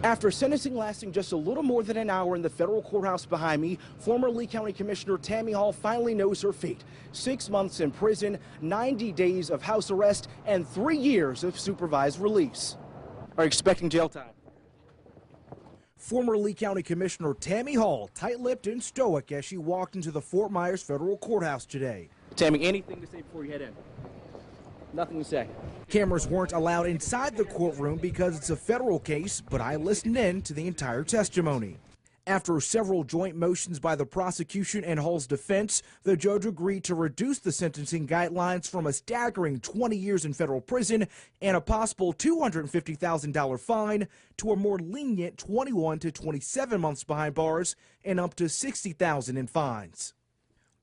After sentencing lasting just a little more than an hour in the federal courthouse behind me, former Lee County Commissioner Tammy Hall finally knows her fate. 6 months in prison, 90 days of house arrest, and 3 years of supervised release. Are you expecting jail time? Former Lee County Commissioner Tammy Hall, tight-lipped and stoic as she walked into the Fort Myers federal courthouse today. Tammy, anything to say before you head in? Nothing to say. Cameras weren't allowed inside the courtroom because it's a federal case, but I listened in to the entire testimony. After several joint motions by the prosecution and Hall's defense, the judge agreed to reduce the sentencing guidelines from a staggering 20 years in federal prison and a possible $250,000 fine to a more lenient 21 to 27 months behind bars and up to $60,000 in fines.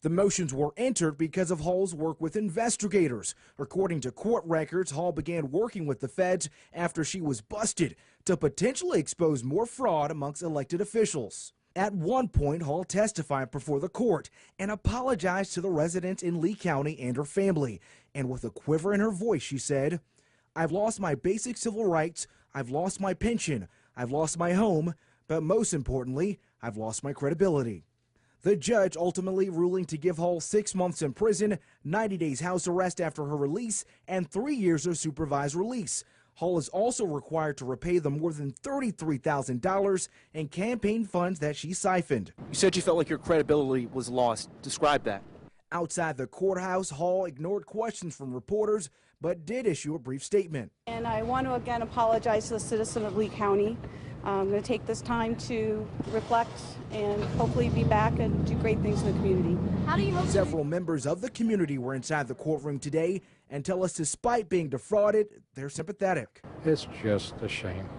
The motions were entered because of Hall's work with investigators. According to court records, Hall began working with the feds after she was busted to potentially expose more fraud amongst elected officials. At one point, Hall testified before the court and apologized to the residents in Lee County and her family. And with a quiver in her voice, she said, "I've lost my basic civil rights, I've lost my pension, I've lost my home, but most importantly, I've lost my credibility." The judge ultimately ruling to give Hall 6 months in prison, 90 days house arrest after her release, and 3 years of supervised release. Hall is also required to repay the more than $33,000 in campaign funds that she siphoned. You said you felt like your credibility was lost. Describe that. Outside the courthouse, Hall ignored questions from reporters, but did issue a brief statement. And I want to again apologize to the citizen of Lee County. I'm going to take this time to reflect and hopefully be back and do great things in the community. Several members of the community were inside the courtroom today and tell us despite being defrauded, they're sympathetic. It's just a shame.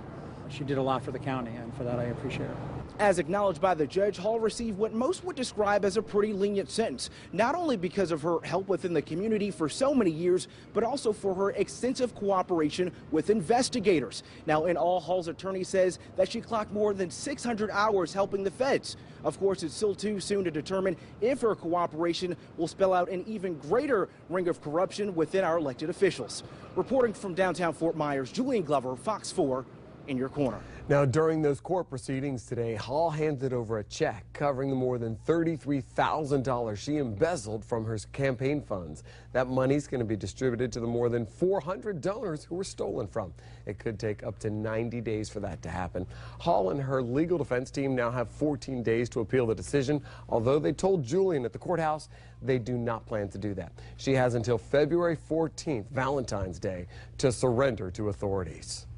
She did a lot for the county, and for that I appreciate her. As acknowledged by the judge, Hall received what most would describe as a pretty lenient sentence, not only because of her help within the community for so many years, but also for her extensive cooperation with investigators. Now, in all, Hall's attorney says that she clocked more than 600 hours helping the feds. Of course, it's still too soon to determine if her cooperation will spell out an even greater ring of corruption within our elected officials. Reporting from downtown Fort Myers, Julian Glover, Fox 4. In your corner. Now, during those court proceedings today, Hall handed over a check covering the more than $33,000 she embezzled from her campaign funds. That money's going to be distributed to the more than 400 donors who were stolen from. It could take up to 90 days for that to happen. Hall and her legal defense team now have 14 days to appeal the decision, although they told Julian at the courthouse they do not plan to do that. She has until February 14th, Valentine's Day, to surrender to authorities.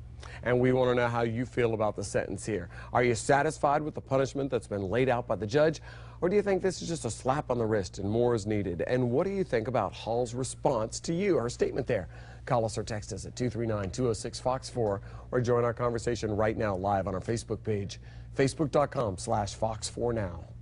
And we want to know how you feel about the sentence here. Are you satisfied with the punishment that's been laid out by the judge? Or do you think this is just a slap on the wrist and more is needed? And what do you think about Hall's response to you, her statement there? Call us or text us at 239-206-FOX4 or join our conversation right now live on our Facebook page, facebook.com/Fox4Now.